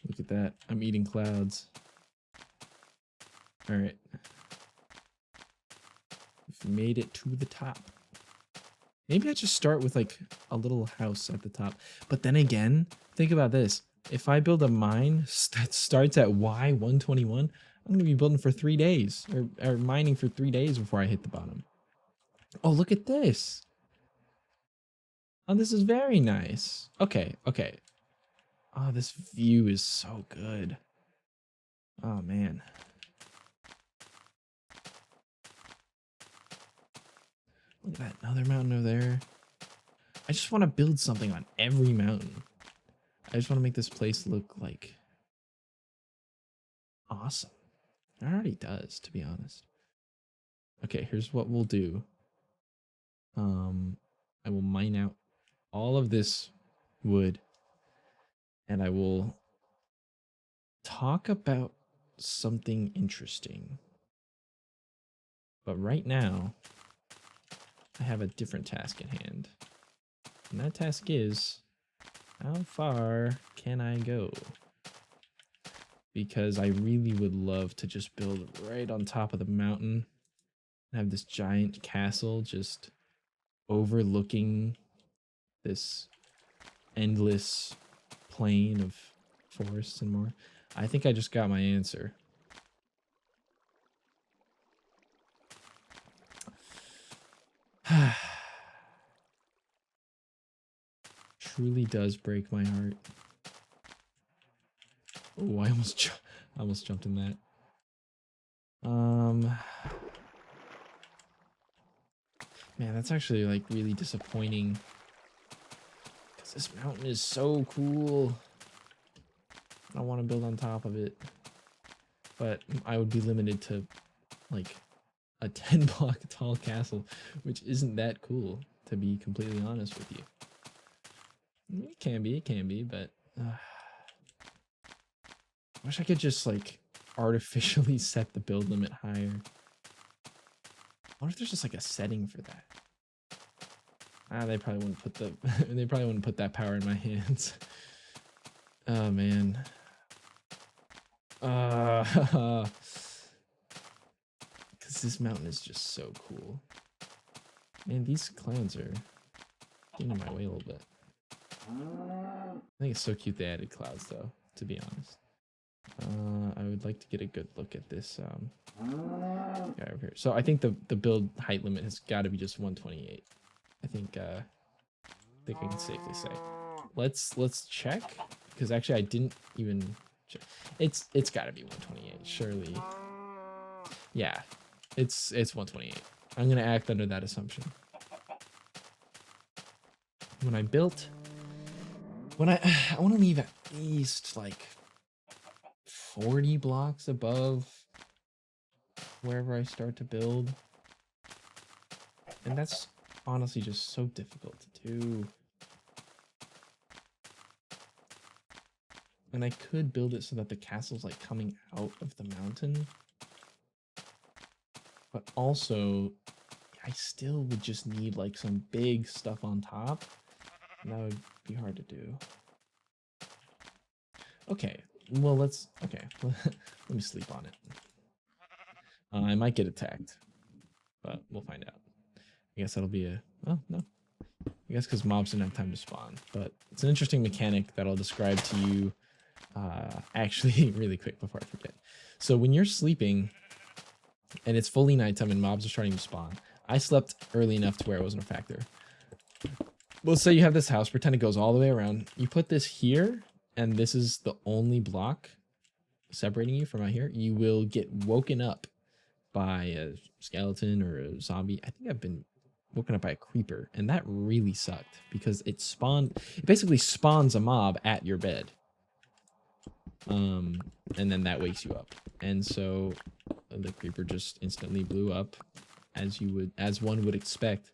Look at that. I'm eating clouds. All right. We've made it to the top. Maybe I just start with like a little house at the top. But then again, think about this. If I build a mine that starts at Y121, I'm going to be building for 3 days or mining for 3 days before I hit the bottom. Oh, look at this. Oh, this is very nice. Okay, okay. Oh, this view is so good. Oh, man. Look at that, another mountain over there. I just want to build something on every mountain. I just want to make this place look like awesome. It already does, to be honest. Okay, here's what we'll do. I will mine out all of this wood, and I will talk about something interesting. But right now, I have a different task in hand. And that task is, how far can I go? Because I really would love to just build right on top of the mountain and have this giant castle just overlooking this endless plain of forests and more. I think I just got my answer. Truly does break my heart. Oh, I almost jumped in that. Man, that's actually like really disappointing. Because this mountain is so cool. I want to build on top of it. But I would be limited to like a 10 block tall castle, which isn't that cool, to be completely honest with you. It can be, but I wish I could just like artificially set the build limit higher. I wonder if there's just like a setting for that. They probably wouldn't put the they probably wouldn't put that power in my hands. Oh man. Because this mountain is just so cool. Man, these clowns are getting in my way a little bit. I think it's so cute they added clouds though, to be honest. I would like to get a good look at this guy over here. So I think the build height limit has got to be just 128. I think I can safely say. Let's check, because actually I didn't even check. It's got to be 128, surely. Yeah, it's 128. I'm gonna act under that assumption. When I built, I want to leave at least like 40 blocks above wherever I start to build. And that's honestly just so difficult to do. And I could build it so that the castle's like coming out of the mountain. But also, I still would just need like some big stuff on top. And that would be hard to do. Okay, well, let me sleep on it. I might get attacked, but we'll find out. I guess that'll be oh, no. I guess because mobs didn't have time to spawn, but it's an interesting mechanic that I'll describe to you actually really quick before I forget. So when you're sleeping and it's fully nighttime and mobs are starting to spawn, I slept early enough to where it wasn't a factor. Let's say you have this house, pretend it goes all the way around. You put this here, and this is the only block separating you from out here. You will get woken up by a skeleton or a zombie. I think I've been woken up by a creeper, and that really sucked because it basically spawns a mob at your bed. And then that wakes you up. And so the creeper just instantly blew up as one would expect.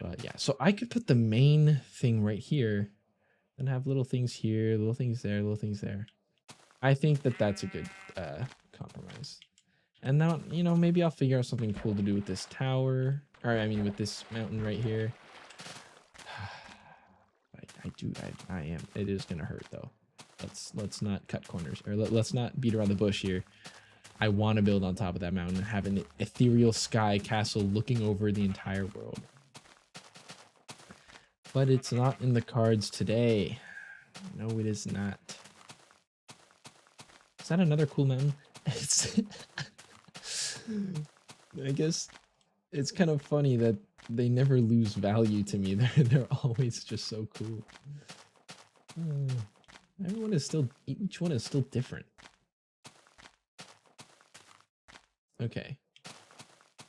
But yeah, so I could put the main thing right here and have little things here, little things there, little things there. I think that that's a good compromise. And now, you know, maybe I'll figure out something cool to do with this tower, or I mean with this mountain right here. I am. It is gonna hurt though. Let's not cut corners, or let's not beat around the bush here. I want to build on top of that mountain and have an ethereal sky castle looking over the entire world. But it's not in the cards today. No, it is not. Is that another cool mountain? I guess it's kind of funny that they never lose value to me. They're always just so cool. Everyone is still, each one is still different. Okay.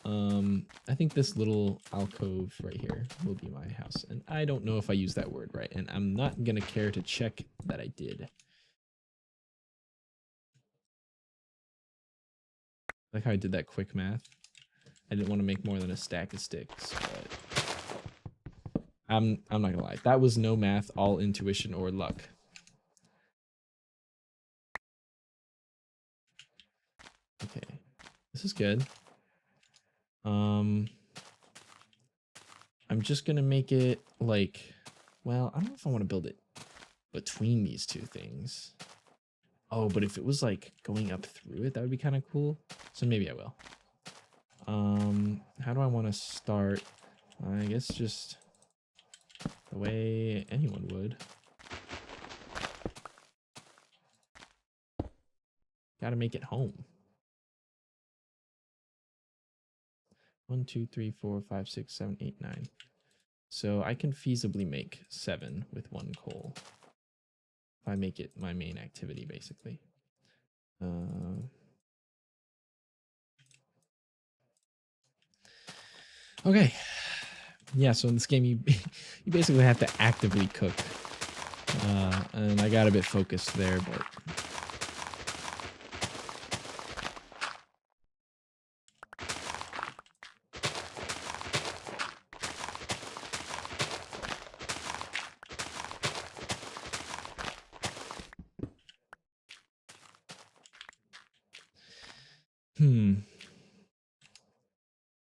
I think this little alcove right here will be my house. And I don't know if I used that word right. And I'm not going to care to check that I did. Like how I did that quick math. I didn't want to make more than a stack of sticks, but I'm not gonna lie. That was no math, all intuition or luck. Okay, this is good. I'm just gonna make it like, well, I don't know if I want to build it between these two things. Oh, but if it was like going up through it, that would be kind of cool. So maybe I will. How do I want to start? I guess just the way anyone would. Gotta make it home. 1, 2, 3, 4, 5, 6, 7, 8, 9. So I can feasibly make 7 with 1 coal. If I make it my main activity, basically. Okay. Yeah, so in this game, you basically have to actively cook. And I got a bit focused there, but...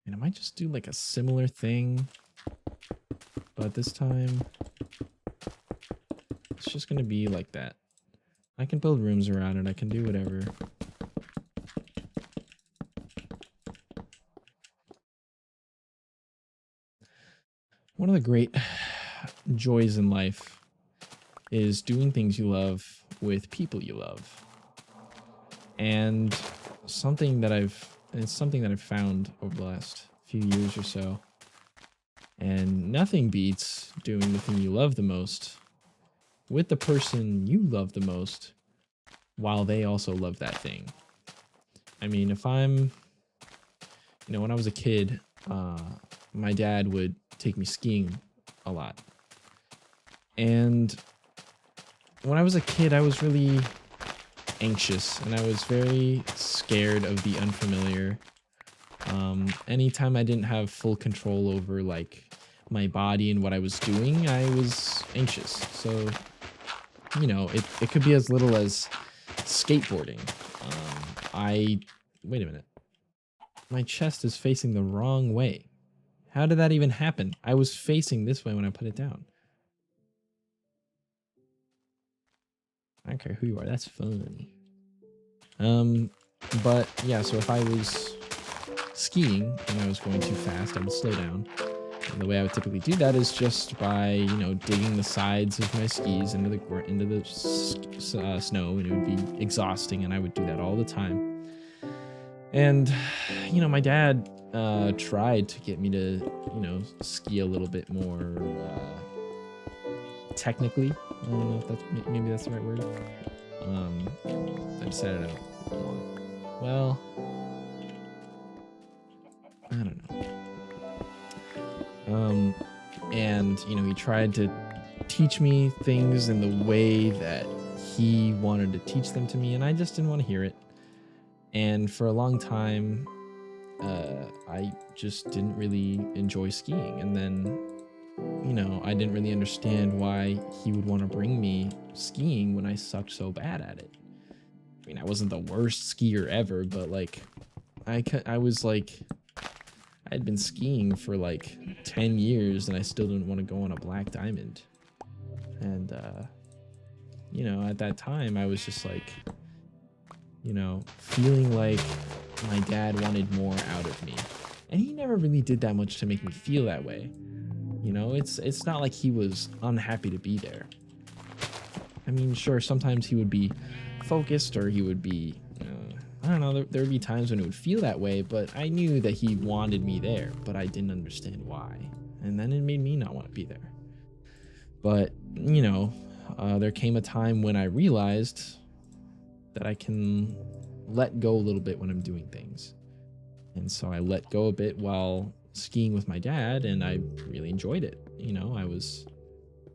And I might just do like a similar thing, but this time it's just gonna be like that. I can build rooms around it. I can do whatever. One of the great joys in life is doing things you love with people you love. And something that I've found over the last few years or so. And nothing beats doing the thing you love the most with the person you love the most while they also love that thing. I mean, if I'm, when I was a kid, my dad would take me skiing a lot. And when I was a kid, I was really anxious and I was very scared of the unfamiliar. Anytime I didn't have full control over like my body and what I was doing, I was anxious. So, it could be as little as skateboarding. Wait a minute. My chest is facing the wrong way. How did that even happen? I was facing this way when I put it down. I don't care who you are. That's funny. But yeah, so if I was skiing and I was going too fast, I would slow down. And the way I would typically do that is just by, digging the sides of my skis into the snow, and it would be exhausting, and I would do that all the time. And, my dad tried to get me to, ski a little bit more technically. I don't know if maybe that's the right word. I decided I don't want it. Well, I don't know. And, he tried to teach me things in the way that he wanted to teach them to me, and I just didn't want to hear it. And for a long time, I just didn't really enjoy skiing. And then, I didn't really understand why he would want to bring me skiing when I sucked so bad at it. I mean, I wasn't the worst skier ever, but like, I was like, I had been skiing for like 10 years and I still didn't want to go on a black diamond. And you know, at that time, I was just like, you know, feeling like my dad wanted more out of me. And he never really did that much to make me feel that way. You know, it's not like he was unhappy to be there. I mean, sure, sometimes he would be focused, or he would be, I don't know, there would be times when it would feel that way, but I knew that he wanted me there, but I didn't understand why. And then it made me not want to be there. But, you know, there came a time when I realized that I can let go a little bit when I'm doing things. And so I let go a bit while skiing with my dad, and I really enjoyed it. You know, I was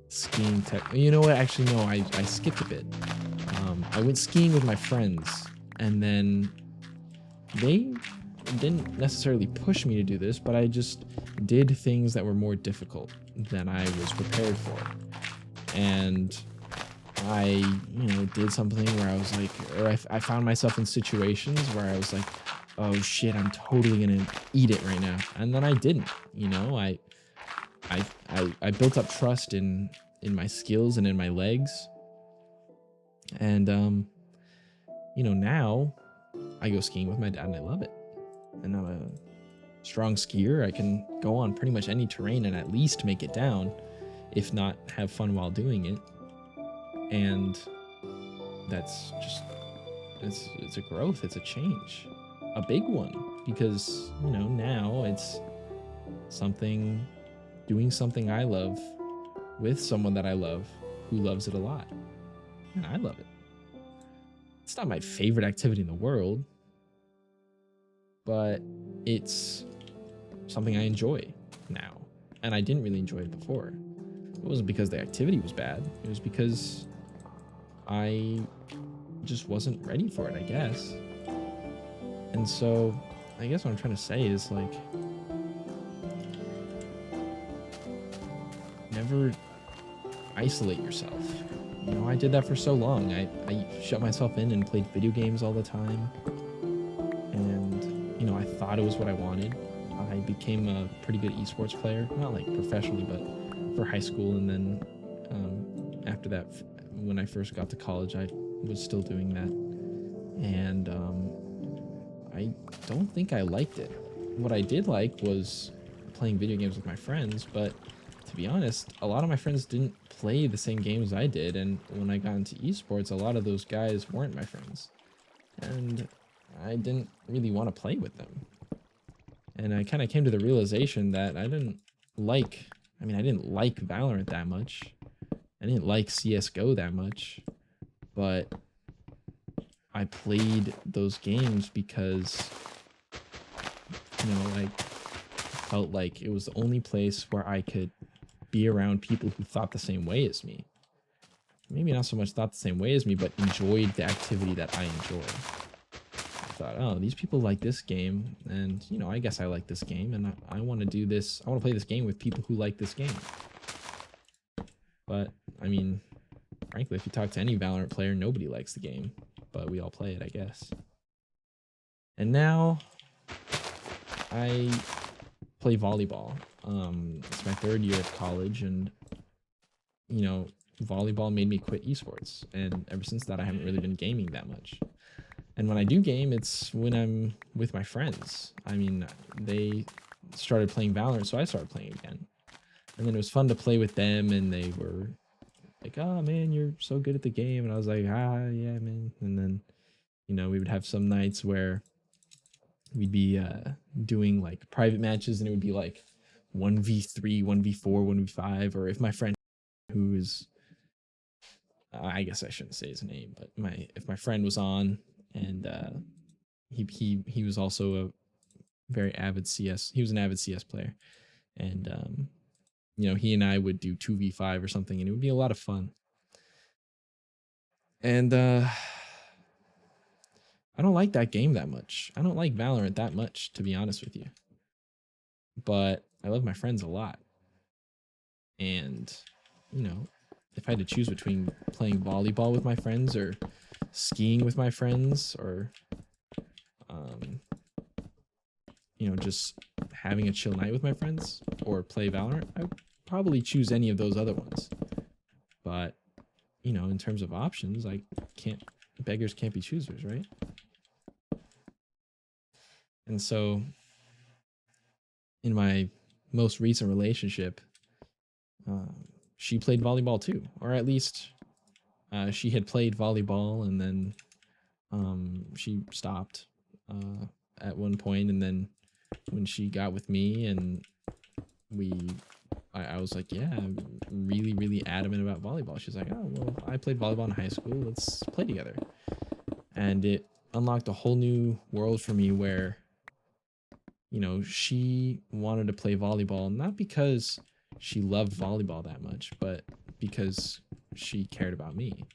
skiing you know what, actually no, I skipped a bit. I went skiing with my friends, and then they didn't necessarily push me to do this, but I just did things that were more difficult than I was prepared for. And I, you know, did something where I was like, or I found myself in situations where I was like, oh shit, I'm totally gonna eat it right now. And then I didn't, you know, I built up trust in my skills and in my legs. And, you know, now I go skiing with my dad and I love it. And I'm a strong skier. I can go on pretty much any terrain and at least make it down, if not have fun while doing it. And that's just, it's a growth, it's a change, a big one, because, you know, now it's doing something I love with someone that I love who loves it a lot. And I love it. It's not my favorite activity in the world, but it's something I enjoy now. And I didn't really enjoy it before. It wasn't because the activity was bad. It was because I just wasn't ready for it, I guess. And so I guess what I'm trying to say is, like, never isolate yourself. You know, I did that for so long. I shut myself in and played video games all the time. And, you know, I thought it was what I wanted. I became a pretty good esports player, not like professionally, but for high school. And then after that, when I first got to college, I was still doing that. And I don't think I liked it. What I did like was playing video games with my friends, but to be honest, a lot of my friends didn't play the same games I did, and when I got into esports, a lot of those guys weren't my friends, and I didn't really want to play with them. And I kind of came to the realization that I didn't like Valorant that much. I didn't like CSGO that much, but I played those games because, you know, I felt like it was the only place where I could be around people who thought the same way as me. Maybe not so much thought the same way as me, but enjoyed the activity that I enjoy. I thought, oh, these people like this game, and, you know, I guess I like this game, and I want to do this. I want to play this game with people who like this game. But, I mean, frankly, if you talk to any Valorant player, nobody likes the game, but we all play it, I guess. And now I play volleyball. It's my third year of college, and, you know, volleyball made me quit esports. And ever since that, I haven't really been gaming that much. And when I do game, it's when I'm with my friends. I mean, they started playing Valorant, so I started playing again. And then it was fun to play with them, and they were like, oh man, you're so good at the game. And I was like, ah, yeah, man. And then, you know, we would have some nights where we'd be doing like private matches, and it would be like 1v3, 1v4, 1v5, or if my friend who is, I guess I shouldn't say his name, but if my friend was on, and he was also a very avid CS, he was an avid CS player, and you know, he and I would do 2v5 or something, and it would be a lot of fun. And I don't like that game that much. I don't like Valorant that much, to be honest with you. But I love my friends a lot. And, you know, if I had to choose between playing volleyball with my friends or skiing with my friends, or, you know, just having a chill night with my friends or play Valorant, I would probably choose any of those other ones. But, you know, in terms of options, beggars can't be choosers, right? And so in my most recent relationship, she played volleyball too, or at least she had played volleyball, and then she stopped at one point, and then when she got with me and I was like, yeah, I'm really, really adamant about volleyball. She's like, oh, well, I played volleyball in high school. Let's play together. And it unlocked a whole new world for me where, you know, she wanted to play volleyball, not because she loved volleyball that much, but because she cared about me.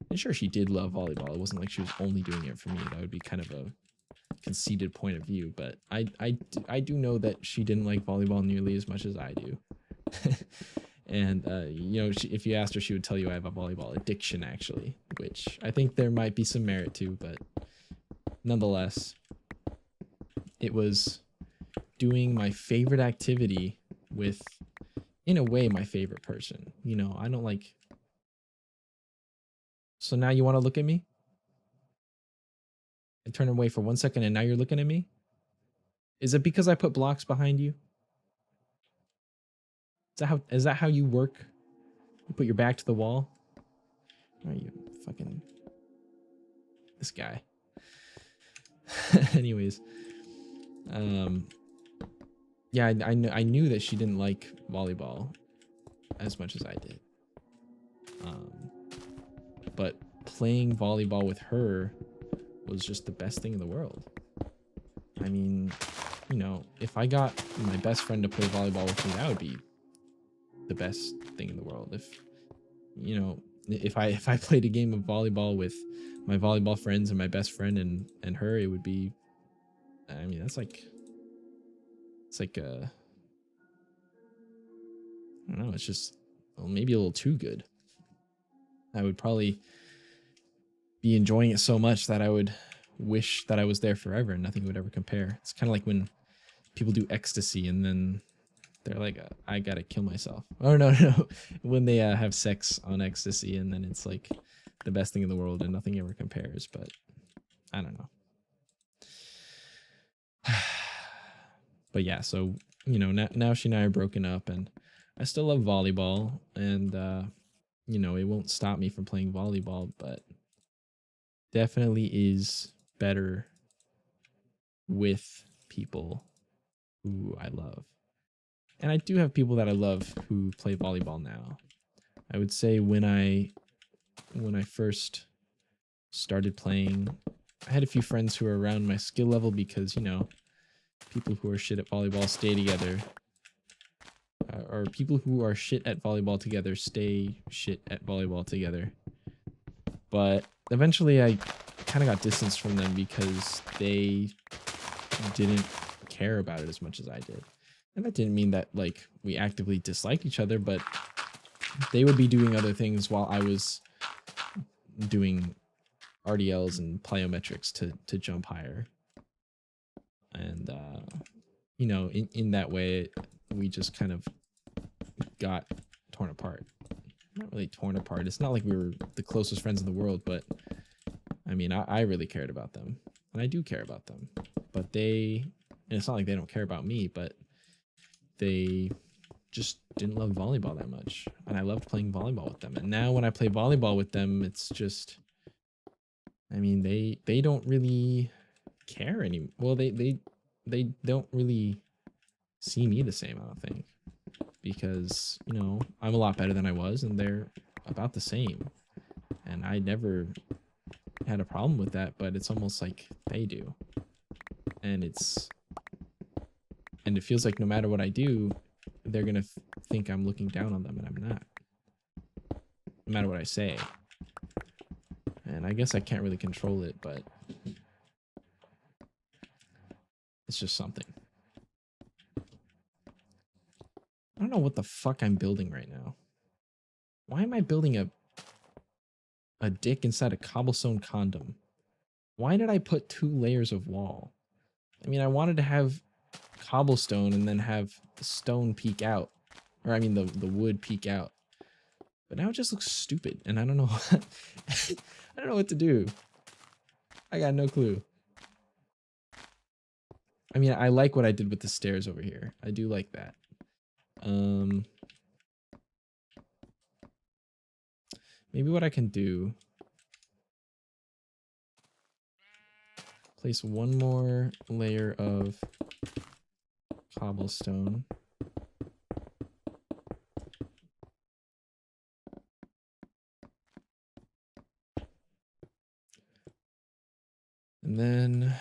And sure, she did love volleyball. It wasn't like she was only doing it for me. That would be kind of a conceited point of view, but I do know that she didn't like volleyball nearly as much as I do. And you know, if you asked her, she would tell you I have a volleyball addiction, actually, which I think there might be some merit to, but nonetheless, it was doing my favorite activity with, in a way, my favorite person. You know, I don't like. So now you want to look at me? I turn away for 1 second and now you're looking at me? Is it because I put blocks behind you? Is that how you work? You put your back to the wall? Are you fucking this guy? Anyways, yeah, I knew that she didn't like volleyball as much as I did. But playing volleyball with her was just the best thing in the world. I mean, you know, if I got my best friend to play volleyball with me, that would be the best thing in the world. If, you know, if I played a game of volleyball with my volleyball friends and my best friend and her, it would be, I mean, it's like I don't know, it's just, well, maybe a little too good. I would probably be enjoying it so much that I would wish that I was there forever and nothing would ever compare. It's kind of like when people do ecstasy and then they're like, I gotta kill myself. Oh, no. When they have sex on ecstasy and then it's like the best thing in the world and nothing ever compares. But I don't know. But yeah, so, you know, now she and I are broken up, and I still love volleyball, and, you know, it won't stop me from playing volleyball, but definitely is better with people who I love. And I do have people that I love who play volleyball now. I would say when I first started playing, I had a few friends who were around my skill level because, you know, people who are shit at volleyball stay together. Or people who are shit at volleyball together stay shit at volleyball together. But eventually I kind of got distanced from them because they didn't care about it as much as I did. And that didn't mean that, like, we actively disliked each other, but they would be doing other things while I was doing RDLs and plyometrics to jump higher. And, you know, in that way, we just kind of got torn apart. Not really torn apart. It's not like we were the closest friends in the world, but, I mean, I really cared about them. And I do care about them. But and it's not like they don't care about me, but they just didn't love volleyball that much. And I loved playing volleyball with them. And now when I play volleyball with them, it's just, I mean, they don't really care anymore. Well, they don't really see me the same, I don't think. Because, you know, I'm a lot better than I was, and they're about the same. And I never had a problem with that, but it's almost like they do. And it feels like no matter what I do, they're going to think I'm looking down on them, and I'm not. No matter what I say. And I guess I can't really control it, but it's just something. I don't know what the fuck I'm building right now. Why am I building a dick inside a cobblestone condom? Why did I put 2 layers of wall? I mean, I wanted to have cobblestone and then have the stone peek out. Or I mean the wood peek out. But now it just looks stupid, and I don't know. I don't know what to do. I got no clue. I mean, I like what I did with the stairs over here. I do like that. Maybe what I can do. Place one more layer of cobblestone. And then